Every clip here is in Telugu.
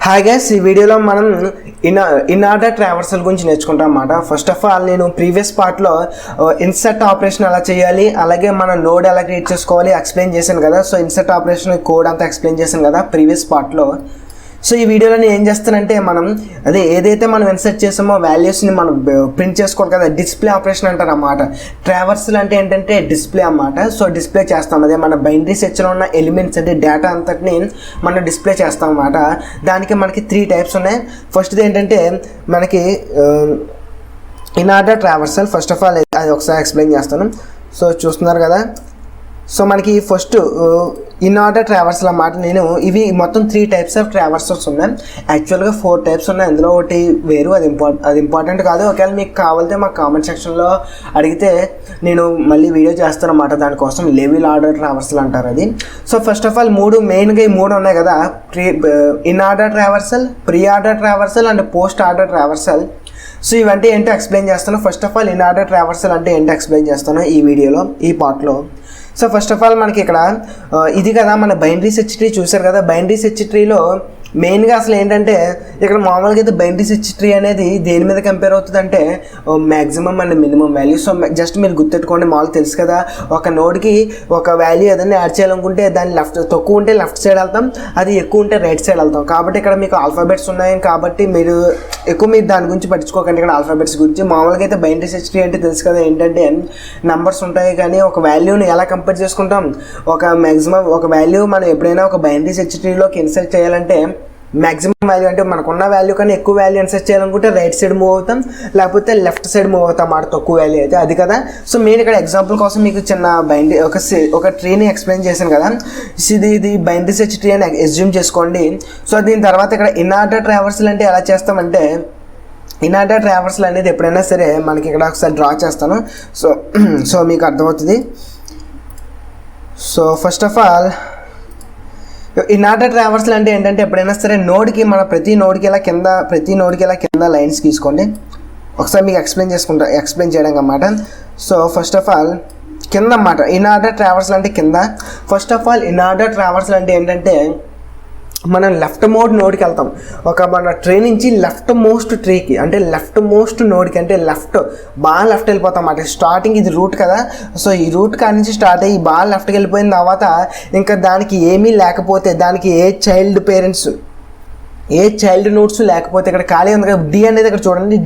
హాయ్ గైస్, ఈ వీడియోలో మనం ఇన్ఆర్డర్ ట్రావర్సల్ గురించి నేర్చుకుంటాం అన్నమాట. ఫస్ట్ ఆఫ్ ఆల్ నేను ప్రీవియస్ పార్ట్లో ఇన్సర్ట్ ఆపరేషన్ ఎలా చేయాలి, అలాగే మన నోడ్ ఎలా క్రియేట్ చేసుకోవాలి ఎక్స్ప్లెయిన్ చేశాను కదా. సో ఇన్సర్ట్ ఆపరేషన్ కోడ్ అంతా ఎక్స్ప్లెయిన్ చేశాను కదా ప్రీవియస్ పార్ట్లో. సో ఈ వీడియోలో నేను ఏం చేస్తానంటే మనం ఏదైతే మనం ఇన్సర్ట్ చేసామో వాల్యూస్ని మనం ప్రింట్ చేసుకోవాలి కదా, డిస్ప్లే ఆపరేషన్ అంటారు అన్నమాట. ట్రావర్సల్ అంటే ఏంటంటే డిస్ప్లే అన్నమాట. సో డిస్ప్లే చేస్తాం, అదే మన బైనరీ సెర్చ్లో ఉన్న ఎలిమెంట్స్ అంటే డేటా అంతటిని మనం డిస్ప్లే చేస్తాం అన్నమాట. దానికి మనకి 3 టైప్స్ ఉన్నాయి. ఫస్ట్ది ఏంటంటే మనకి ఇన్ఆర్డర్ ట్రావర్సల్. ఫస్ట్ ఆఫ్ ఆల్ అది ఒకసారి ఎక్స్ప్లెయిన్ చేస్తాను. సో చూస్తున్నారు కదా, సో మనకి ఫస్ట్ ఇన్ఆర్డర్ ట్రావర్సల్ అన్నమాట. నేను ఇవి మొత్తం 3 టైప్స్ ఆఫ్ ట్రావర్సల్స్ ఉన్నాయి. యాక్చువల్గా 4 టైప్స్ ఉన్నాయి, అందులో ఒకటి వేరు, అది ఇంపార్టెంట్ కాదు. ఒకవేళ మీకు కావాలంటే మా కామెంట్ సెక్షన్లో అడిగితే నేను మళ్ళీ వీడియో చేస్తాను అన్నమాట. దానికోసం లెవెల్ ఆర్డర్ ట్రావర్సల్ అంటారు అది. సో ఫస్ట్ ఆఫ్ ఆల్ మెయిన్గా ఈ 3 ఉన్నాయి కదా, in order traversal, pre order traversal and post order traversal. So ఇవంటే ఏంటో ఎక్స్ప్లెయిన్ చేస్తాను. First of all in order traversal అంటే ఏంటో ఎక్స్ప్లెయిన్ చేస్తాను ఈ వీడియోలో, ఈ పార్ట్లో. సో ఫస్ట్ ఆఫ్ ఆల్ మనకి ఇక్కడ ఇది కదా మన బైనరీ సెర్చ్ ట్రీ చూసారు కదా. బైనరీ సెర్చ్ ట్రీలో మెయిన్గా అసలు ఏంటంటే ఇక్కడ మామూలుగా అయితే బైనరీ సెర్చ్ ట్రీ అనేది దేని మీద కంపేర్ అవుతుంది అంటే maximum and minimum value. So just మీరు గుర్తెట్టుకోండి, మామూలు తెలుసు కదా, ఒక నోడ్కి ఒక వాల్యూ ఏదైనా యాడ్ చేయాలనుకుంటే దాన్ని తక్కువ ఉంటే లెఫ్ట్ సైడ్ వెళ్తాం, అది ఎక్కువ ఉంటే రైట్ సైడ్ వెళ్తాం. కాబట్టి ఇక్కడ మీకు ఆల్ఫాబెట్స్ ఉన్నాయి కాబట్టి మీరు దాని గురించి పట్టించుకోకండి. ఇక్కడ ఆల్ఫాబెట్స్ గురించి మామూలుగా అయితే బైనరీ సెర్చ్ ట్రీ అంటే తెలుసు కదా, ఏంటంటే నెంబర్స్ ఉంటాయి కానీ ఒక వాల్యూని ఎలా కంపేర్ చేసుకుంటాం, ఒక వాల్యూ మనం ఎప్పుడైనా ఒక బైనరీ సెర్చ్ ట్రీలోకి ఇన్సర్ట్ చేయాలంటే మ్యాక్సిమం వాల్యూ అంటే మనకున్న వాల్యూ కానీ ఎక్కువ వాల్యూ ఇన్సర్ట్ చేయాలనుకుంటే రైట్ సైడ్ మూవ్ అవుతాం, లేకపోతే లెఫ్ట్ సైడ్ మూవ్ అవుతాం మాట తక్కువ వాల్యూ అయితే, అది కదా. సో నేను ఇక్కడ ఎగ్జాంపుల్ కోసం మీకు చిన్న బైనరీ ఒక ట్రీని ఎక్స్ప్లెయిన్ చేశాను కదా. ఇది బైనరీ సెర్చ్ ట్రీ అని అస్యూమ్ చేసుకోండి. సో దీని తర్వాత ఇక్కడ ఇన్ఆర్డర్ ట్రావర్సల్ అంటే ఎలా చేస్తామంటే, ఇన్ఆర్డర్ ట్రావర్సల్ అనేది ఎప్పుడైనా సరే మనకి ఇక్కడ ఒకసారి డ్రా చేస్తాను. సో మీకు అర్థమవుతుంది. So first of all in order traversal అంటే ఏంటంటే ఎప్పుడైనా సరే నోడ్కి మన ప్రతి నోడ్కి ఇలా కింద లైన్స్ తీసుకోండి. ఒకసారి మీకు ఎక్స్ప్లెయిన్ చేయడం అన్నమాట. సో ఫస్ట్ ఆఫ్ ఆల్ కింద అన్నమాట ఇన్ఆర్డర్ ట్రావర్సల్ అంటే కింద. First of all in order traversal అంటే ఏంటంటే మనం లెఫ్ట్ నోడ్కి వెళ్తాం. మన ట్రీ నుంచి లెఫ్ట్ మోస్ట్ ట్రీకి అంటే లెఫ్ట్ మోస్ట్ నోడ్కి అంటే బాగా లెఫ్ట్ వెళ్ళిపోతాం అన్నమాట. స్టార్టింగ్ ఇది రూట్ కదా, సో ఈ రూట్ కాడి నుంచి స్టార్ట్ అయ్యి బాగా లెఫ్ట్కి వెళ్ళిపోయిన తర్వాత ఇంకా దానికి ఏమీ లేకపోతే, దానికి ఏ చైల్డ్ నోట్స్ లేకపోతే ఇక్కడ ఖాళీ ఉంది కదా, డి అనేది ఇక్కడ చూడండి,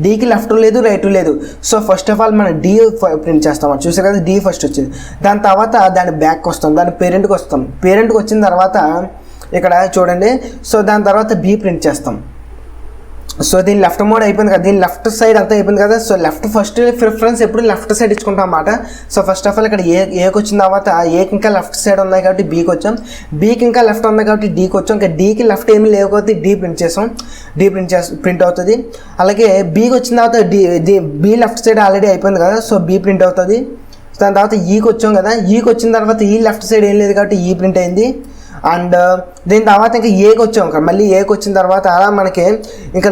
డీకి లెఫ్ట్ లేదు రైట్ లేదు. సో ఫస్ట్ ఆఫ్ ఆల్ మనం డి ప్రింట్ చేస్తాం. చూసారు కదా, డి ఫస్ట్ వచ్చింది. దాని తర్వాత దాని బ్యాక్కి వస్తాం, దాని పేరెంట్కి వచ్చిన తర్వాత ఇక్కడ చూడండి. సో దాని తర్వాత బి ప్రింట్ చేస్తాం. సో దీని లెఫ్ట్ మోడ్ అయిపోయింది కదా, దీని లెఫ్ట్ సైడ్ అంతా అయిపోయింది కదా. సో ఫస్ట్ ప్రిఫరెన్స్ ఎప్పుడు లెఫ్ట్ సైడ్ ఇచ్చుకుంటాం అన్నమాట. సో ఫస్ట్ ఆఫ్ ఆల్ ఇక్కడ ఏకి వచ్చిన తర్వాత ఏకి ఇంకా లెఫ్ట్ సైడ్ ఉన్నాయి కాబట్టి బీకి వచ్చాం, బీకి ఇంకా లెఫ్ట్ ఉంది కాబట్టి డీకి వచ్చాం. ఇంకా డీకి లెఫ్ట్ ఏమీ లేవు కాబట్టి డి ప్రింట్ చేసాం, ప్రింట్ అవుతుంది. అలాగే బీకి వచ్చిన తర్వాత బి లెఫ్ట్ సైడ్ ఆల్రెడీ అయిపోయింది కదా, సో బి ప్రింట్ అవుతుంది. దాని తర్వాత ఈకి వచ్చాం కదా, ఈకి వచ్చిన తర్వాత ఈ లెఫ్ట్ సైడ్ ఏం లేదు కాబట్టి ఈ ప్రింట్ అయింది. అండ్ దీని తర్వాత ఇంకా ఏకి వచ్చాం, ఇంకా మళ్ళీ ఏకి వచ్చిన తర్వాత అలా మనకి ఇంకా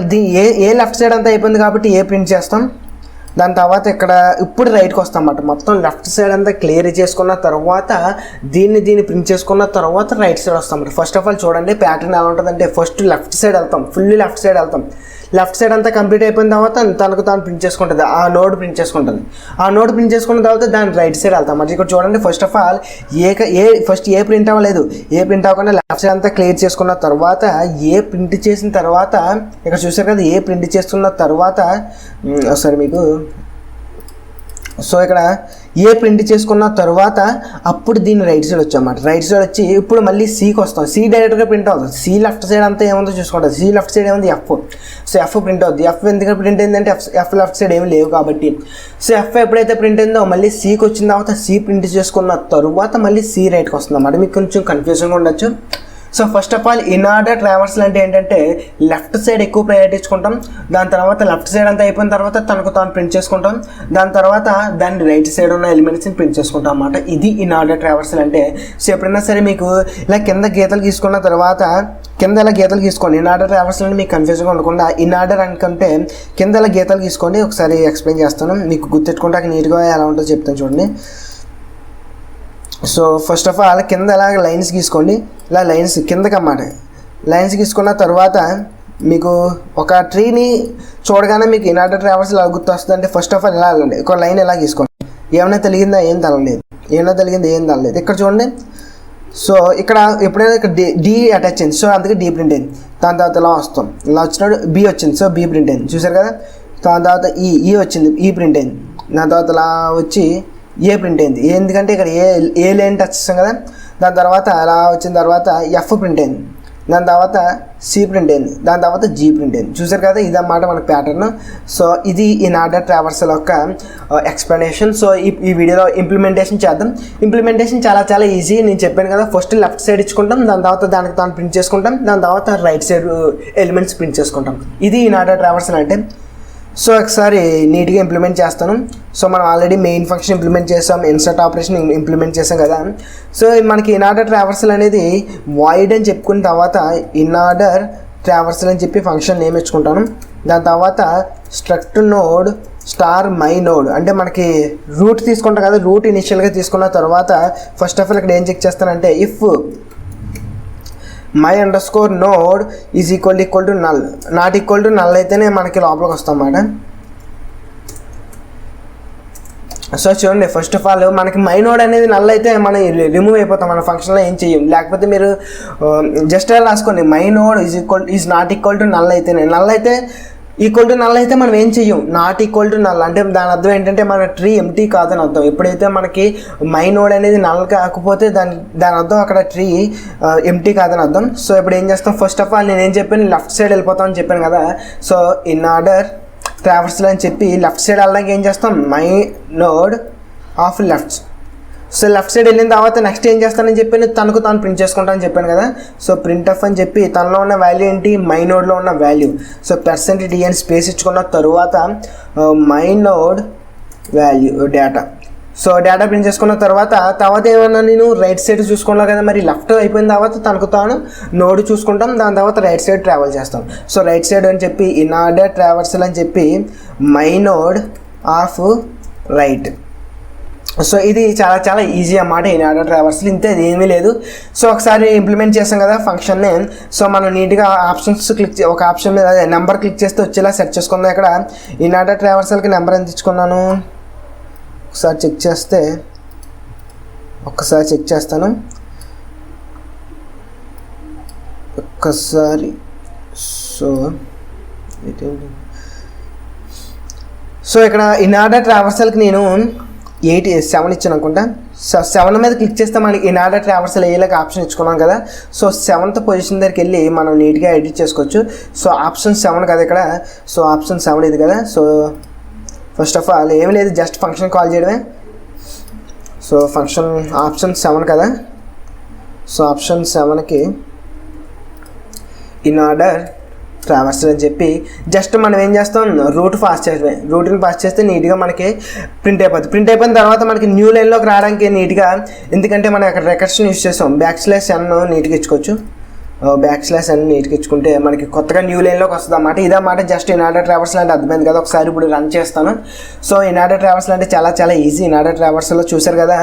ఏ లెఫ్ట్ సైడ్ అంతా అయిపోయింది కాబట్టి ఏ ప్రింట్ చేస్తాం. దాని తర్వాత ఇక్కడ ఇప్పుడు రైట్కి వస్తాం అన్నమాట. మొత్తం లెఫ్ట్ సైడ్ అంతా క్లియర్ చేసుకున్న తర్వాత దీన్ని ప్రింట్ చేసుకున్న తర్వాత రైట్ సైడ్ వస్తాం అన్నమాట. ఫస్ట్ ఆఫ్ ఆల్ చూడండి ప్యాటర్న్ ఎలా ఉంటుందంటే ఫస్ట్ లెఫ్ట్ సైడ్ వెళ్తాం, ఫుల్లీ లెఫ్ట్ సైడ్ వెళ్తాం. లెఫ్ట్ సైడ్ అంతా కంప్లీట్ అయిపోయిన తర్వాత తనకు తాను ప్రింట్ చేసుకుంటుంది, ఆ నోడ్ ప్రింట్ చేసుకుంటుంది. ఆ నోడ్ ప్రింట్ చేసుకున్న తర్వాత దాని రైట్ సైడ్ వెళ్తాం. మరి ఇక్కడ చూడండి first of all first A print అవ్వలేదు, ఏ ప్రింట్ అవ్వకుండా లెఫ్ట్ సైడ్ అంతా క్లియర్ చేసుకున్న తర్వాత ఏ ప్రింట్ చేసిన తర్వాత ఇక్కడ చూసారు కదా, ఏ ప్రింట్ చేస్తున్న తర్వాత ఒకసారి మీకు, సో ఇక్కడ ఏ ప్రింట్ చేసుకున్న తర్వాత అప్పుడు దీన్ని రైట్ సైడ్ వచ్చామన్నమాట. రైట్ సైడ్ వచ్చి ఇప్పుడు మళ్ళీ సికి వస్తాం. సి డైరెక్ట్గా ప్రింట్ అవుతుంది. సి లెఫ్ట్ సైడ్ అంతా ఏముందో చూసుకుంటుంది. సి లెఫ్ట్ సైడ్ ఏముంది ఎఫ్, సో ఎఫ్ ప్రింట్ అవుతుంది. ఎఫ్ ఎందుకంటే ప్రింట్ అయిందంటే ఎఫ్ లెఫ్ట్ సైడ్ ఏమి లేవు కాబట్టి. సో ఎఫ్ ఎప్పుడైతే ప్రింట్ అయిందో మళ్ళీ సికి వచ్చిన తర్వాత సి ప్రింట్ చేసుకున్న తర్వాత మళ్ళీ సి రైట్కి వస్తుంది అన్నమాట. మీకు కొంచెం కన్ఫ్యూజన్గా ఉండొచ్చు. So first of all in order traversal అంటే ఏంటంటే లెఫ్ట్ సైడ్ ఎక్కువ ప్రయారిటీ ఇచ్చుకుంటాం. దాని తర్వాత లెఫ్ట్ సైడ్ అంతా అయిపోయిన తర్వాత తనకు తాను ప్రింట్ చేసుకుంటాం. దాని తర్వాత దాని రైట్ సైడ్ ఉన్న ఎలిమెంట్స్ని ప్రింట్ చేసుకుంటాం అన్నమాట. ఇది ఇన్ఆర్డర్ ట్రావర్సల్ అంటే. సో ఎప్పుడైనా సరే మీకు ఇలా కింద గీతలు గీసుకున్న తర్వాత ఇలా గీతలు గీసుకోండి. ఇన్ఆర్డర్ ట్రావర్సల్ అంటే మీకు కన్ఫ్యూజన్గా ఉండకుండా ఇన్ఆర్డర్ అనుకుంటే ఇలా గీతలు గీసుకోండి. ఒకసారి ఎక్స్ప్లెయిన్ చేస్తాను, మీకు గుర్తెట్టుకుంటే నీట్గా ఎలా ఉంటుందో చెప్తాను చూడండి. సో ఫస్ట్ ఆఫ్ ఆల్ కింద ఇలా లైన్స్ గీసుకోండి, ఇలా లైన్స్ కిందకి అన్నమాట. లైన్స్ గీసుకున్న తర్వాత మీకు ఒక ట్రీని చూడగానే మీకు ఇనార్డర్ ట్రావర్సల్ ఎలా గుర్తొస్తుంది అంటే ఫస్ట్ ఆఫ్ ఆల్ ఎలా వెళ్ళండి, ఒక లైన్ ఎలా గీసుకోండి. ఏమైనా తెలిగిందా? ఏం తగలేదు. ఏమైనా తెలిగింది? ఏం తగలేదు. ఇక్కడ చూడండి. సో ఇక్కడ ఎప్పుడైనా ఇక్కడ డి అటాచ్ అయింది, సో అందుకే డి ప్రింట్ అయింది. దాని తర్వాత ఇలా వస్తాం, ఇలా వచ్చినప్పుడు బి వచ్చింది, సో బి ప్రింట్ అయింది. చూసారు కదా. దాని తర్వాత ఈ వచ్చింది, ఈ ప్రింట్ అయింది. దాని తర్వాత ఇలా వచ్చి ఏ ప్రింట్ అయింది. ఎందుకంటే ఇక్కడ ఏ లైన్ టచ్ చేస్తాం కదా. దాని తర్వాత అలా వచ్చిన తర్వాత ఎఫ్ ప్రింట్ అయింది. దాని తర్వాత సి ప్రింట్ అయింది. దాని తర్వాత జీ ప్రింట్ అయింది. చూసారు కదా, ఇదన్నమాట మనకు ప్యాటర్న్. సో ఇది ఇనార్డర్ ట్రావర్సల్ యొక్క ఎక్స్ప్లెనేషన్. సో ఈ వీడియోలో ఇంప్లిమెంటేషన్ చేద్దాం. ఇంప్లిమెంటేషన్ చాలా ఈజీ. నేను చెప్పాను కదా, ఫస్ట్ లెఫ్ట్ సైడ్ ఇచ్చుకుంటాం, దాని తర్వాత దానికి తాను ప్రింట్ చేసుకుంటాం, దాని తర్వాత రైట్ సైడ్ ఎలిమెంట్స్ ప్రింట్ చేసుకుంటాం. ఇది ఇనార్డర్ ట్రావర్సల్ అంటే. సో ఒకసారి నీట్గా ఇంప్లిమెంట్ చేస్తాను. సో మనం ఆల్రెడీ మెయిన్ ఫంక్షన్ ఇంప్లిమెంట్ చేసాం, ఇన్సర్ట్ ఆపరేషన్ ఇంప్లిమెంట్ చేసాం కదా. సో మనకి ఇనార్డర్ ట్రావర్సల్ అనేది వాయిడ్ అని చెప్పుకున్న తర్వాత ఇనార్డర్ ట్రావర్సల్ అని చెప్పి ఫంక్షన్ నేమ్ ఇచ్చుకుంటాను. దాని తర్వాత struct node star my node అంటే మనకి రూట్ తీసుకుంటాం కదా. రూట్ ఇనిషియల్గా తీసుకున్న తర్వాత ఫస్ట్ ఆఫ్ ఆల్ ఇక్కడ ఏం చెక్ చేస్తానంటే if my underscore node is equal to null, not equal to null అయితేనే మనకి లోపలికి వస్తాం అన్నమాట. సో చూడండి, ఫస్ట్ ఆఫ్ ఆల్ మనకి మై నోడ్ అనేది నల్ అయితే మనం రిమూవ్ అయిపోతాం, మన ఫంక్షన్లో ఏం చెయ్యం. లేకపోతే మీరు జస్ట్ అలా రాసుకోండి, my node is not equal to null అయితేనే. నల్ అయితే ఈక్వల్ టు నల్ అయితే మనం ఏం చెయ్యం. నాట్ ఈక్వల్ టు నల్ అంటే దాని అర్థం ఏంటంటే మన ట్రీ ఎంటీ కాదని అర్థం. ఎప్పుడైతే మనకి మై నోడ్ అనేది నల్ కాకపోతే దాని అర్థం అక్కడ ట్రీ ఎంటీ కాదని అర్థం. సో ఇప్పుడు ఏం చేస్తాం, ఫస్ట్ ఆఫ్ ఆల్ నేను ఏం చెప్పాను, లెఫ్ట్ సైడ్ వెళ్ళిపోతాం అని చెప్పాను కదా. సో ఇనార్డర్ ట్రావర్సల్ అని చెప్పి లెఫ్ట్ సైడ్ వెళ్ళడానికి ఏం చేస్తాం, my node of left. So left side వెళ్ళిన తర్వాత నెక్స్ట్ ఏం చేస్తానని చెప్పి తనకు తాను ప్రింట్ చేసుకుంటానని చెప్పాను కదా. సో ప్రింట్ ఎఫ్ అని చెప్పి తనలో ఉన్న వాల్యూ ఏంటి, మై నోడ్లో ఉన్న వాల్యూ. సో %d అని స్పేస్ ఇచ్చుకున్న తరువాత my node value data. So data print చేసుకున్న తర్వాత ఏమన్నా నేను రైట్ సైడ్ చూసుకున్నా కదా. మరి లెఫ్ట్ అయిపోయిన తర్వాత తనకు తాను నోడ్ చూసుకుంటాం, దాని తర్వాత రైట్ సైడ్ ట్రావెల్ చేస్తాం. సో రైట్ సైడ్ అని చెప్పి ఇనార్డర్ ట్రావర్సల్ అని చెప్పి my node of right. So ఇది చాలా ఈజీ అన్నమాట ఇనార్డర్ ట్రావర్సల్. ఇంతే, ఏమీ లేదు. సో ఒకసారి ఇంప్లిమెంట్ చేస్తాం కదా ఫంక్షన్ని. సో మనం నీట్గా ఆప్షన్స్ ఒక ఆప్షన్ మీద నెంబర్ క్లిక్ చేస్తే వచ్చేలా సెట్ చేసుకుందాం. ఇక్కడ ఇనార్డర్ ట్రావర్సల్కి నెంబర్ ఎంత ఇచ్చుకున్నాను ఒకసారి చెక్ చేస్తాను. ఒక్కసారి సో ఇక్కడ ఇనార్డర్ ట్రావర్సల్కి నేను 7 ఇచ్చాను అనుకుంటా. సో 7 మీద క్లిక్ చేస్తే మనకి ఇనార్డర్ ట్రావర్సల్ అయ్యేలాగా ఆప్షన్ ఇచ్చుకున్నాం కదా. సో 7th పొజిషన్ దగ్గరికి వెళ్ళి మనం నీట్గా ఎడిట్ చేసుకోవచ్చు. సో ఆప్షన్ 7 కదా ఇక్కడ. సో ఆప్షన్ 7 ఇది కదా. సో ఫస్ట్ ఆఫ్ ఆల్ ఏమీ లేదు, జస్ట్ ఫంక్షన్ కాల్ చేయడమే. సో ఫంక్షన్ ఆప్షన్ 7 కదా. సో ఆప్షన్ 7కి ఇనార్డర్ ట్రావర్సల్ అని చెప్పి జస్ట్ మనం ఏం చేస్తాం, రూట్ని పాస్ చేస్తే నీట్గా మనకి ప్రింట్ అయిపోతుంది. ప్రింట్ అయిపోయిన తర్వాత మనకి న్యూ లైన్లోకి రావడానికి నీట్గా, ఎందుకంటే మనం అక్కడ రికర్షన్ యూస్ చేస్తాం, \n నీట్గా ఇచ్చుకోవచ్చు. \n నీట్గా ఇచ్చుకుంటే మనకి కొత్తగా న్యూ లైన్లోకి వస్తుంది అన్నమాట. ఇదన్నమాట జస్ట్ ఇనార్డర్ ట్రావర్సల్ అంటే అర్థమైంది కదా. ఒకసారి ఇప్పుడు రన్ చేస్తాను. సో ఇనార్డర్ ట్రావర్సల్ అంటే చాలా ఈజీ. ఇనార్డర్ ట్రావర్సల్లో చూసారు కదా,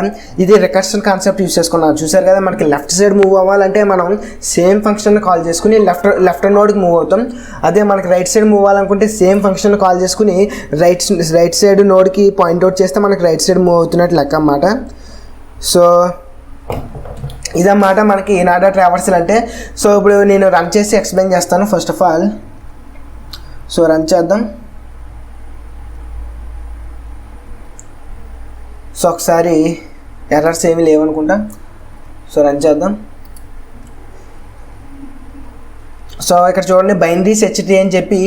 ఇది రికర్షన్ కాన్సెప్ట్ యూస్ చేసుకున్నాను. చూసారు కదా, మనకి లెఫ్ట్ సైడ్ మూవ్ అవ్వాలంటే మనం సేమ్ ఫంక్షన్ కాల్ చేసుకుని లెఫ్ట్ నోడ్కి మూవ్ అవుతాం. అదే మనకి రైట్ సైడ్ మూవ్ అవ్వాలనుకుంటే సేమ్ ఫంక్షన్ కాల్ చేసుకుని రైట్ సైడ్ నోడ్కి పాయింట్అవుట్ చేస్తే మనకి రైట్ సైడ్ మూవ్ అవుతున్నట్టు లెక్క అన్నమాట. సో ఇదన్నమాట మనకి ఇనార్డర్ ట్రావర్సల్ అంటే. సో ఇప్పుడు నేను రన్ చేసి ఎక్స్ప్లెయిన్ చేస్తాను. First of all so run చేద్దాం. సో ఒకసారి ఎర్రర్స్ ఏమీ లేవనుకుంటా. సో రన్ చేద్దాం. సో ఇక్కడ చూడండి, బైనరీ సెర్చ్ ట్రీ అని చెప్పి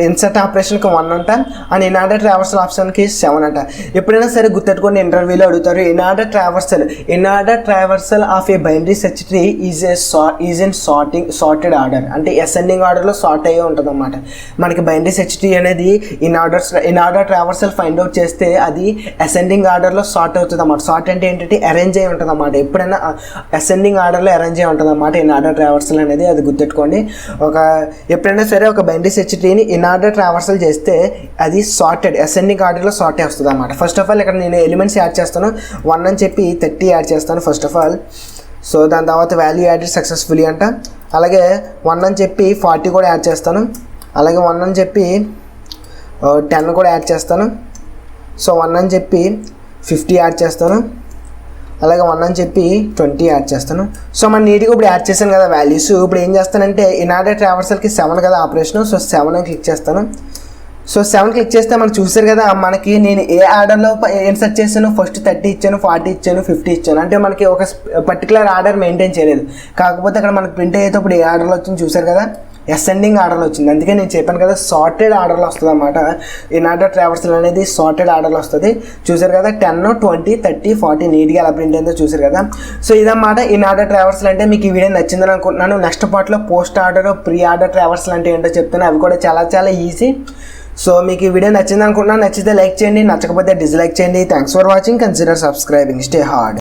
ఇన్సర్ట్ ఆపరేషన్కి 1 అంట, అండ్ ఇనార్డర్ ట్రావర్సల్ ఆప్షన్కి 7 అంట. ఎప్పుడైనా సరే గుర్తెట్టుకొని ఇంటర్వ్యూలో అడుగుతారు, in order traversal of a binary search tree is in sorted order అంటే అసెండింగ్ ఆర్డర్లో సార్ట్ అయ్యే ఉంటుంది అన్నమాట. మనకి బైనరీ సెర్చ్ ట్రీ అనేది ఇనార్డర్ ట్రావర్సల్ ఫైండ్ అవుట్ చేస్తే అది అసెండింగ్ ఆర్డర్లో సార్ట్ అవుతుంది అన్నమాట. సార్ట్ అంటే ఏంటంటే అరేంజ్ అయ్యి ఉంటుంది అన్నమాట. ఎప్పుడైనా అసెండింగ్ ఆర్డర్లో అరేంజ్ అయ్యి ఉంటుంది అన్నమాట ఇనార్డర్ ట్రావర్సల్ అనేది. అది గుర్తెట్టుకోండి. ఎప్పుడైనా సరే ఒక బైనరీ సెర్చ్ ట్రీని ఇనార్డర్ ట్రావర్సల్ చేస్తే అది అసెండింగ్ ఆర్డర్లో సార్ట్ వస్తుంది అన్నమాట. ఫస్ట్ ఆఫ్ ఆల్ ఇక్కడ నేను ఎలిమెంట్స్ యాడ్ చేస్తాను. 1 అని చెప్పి 30 యాడ్ చేస్తాను ఫస్ట్ ఆఫ్ ఆల్. సో దాని తర్వాత వాల్యూ యాడెడ్ సక్సెస్ఫుల్లీ అంట. అలాగే 1 అని చెప్పి 40 కూడా యాడ్ చేస్తాను. అలాగే 1 అని చెప్పి 10 కూడా యాడ్ చేస్తాను. సో 1 అని చెప్పి 50 యాడ్ చేస్తాను. అలాగే 1 అని చెప్పి 20 యాడ్ చేస్తాను. సో మనం నీట్గా ఇప్పుడు యాడ్ చేశాను కదా వాల్యూస్. ఇప్పుడు ఏం చేస్తానంటే ఇనార్డర్ ట్రావర్సల్కి 7 కదా ఆపరేషన్. సో 7 అని క్లిక్ చేస్తాను. సో 7 క్లిక్ చేస్తే మనం చూసారు కదా మనకి నేను ఏ ఆర్డర్లో ఇన్సర్ట్ చేశాను. ఫస్ట్ 30 ఇచ్చాను, 40 ఇచ్చాను, 50 ఇచ్చాను. అంటే మనకి ఒక పర్టికులర్ ఆర్డర్ మెయింటైన్ చేయలేదు. కాకపోతే అక్కడ మనకి ప్రింట్ అయ్యేటప్పుడు ఏ ఆర్డర్లో వచ్చింది చూసారు కదా, అసెండింగ్ ఆర్డర్లో వచ్చింది. అందుకే నేను చెప్పాను కదా సార్టెడ్ ఆర్డర్లో వస్తుంది అన్నమాట. ఇనార్డర్ ట్రావర్సల్ అనేది సార్టెడ్ ఆర్డర్లో వస్తుంది. చూసారు కదా 10, 20, 30, 40 నీట్గా ఎలా ప్రింట్ అయిందో చూసారు కదా. సో ఇదన్నమాట ఇనార్డర్ ట్రావర్సల్ అంటే. మీకు ఈ వీడియో నచ్చిందని అనుకుంటున్నాను. నెక్స్ట్ పార్ట్లో post order, pre order traversal అంటే ఏంటో చెప్తాను. అవి కూడా చాలా చాలా ఈజీ. సో మీకు ఈ వీడియో నచ్చింది అనుకుంటున్నాను. నచ్చితే లైక్ చేయండి, నచ్చకపోతే డిస్లైక్ చేయండి. Thanks for watching. Consider subscribing. Stay hard.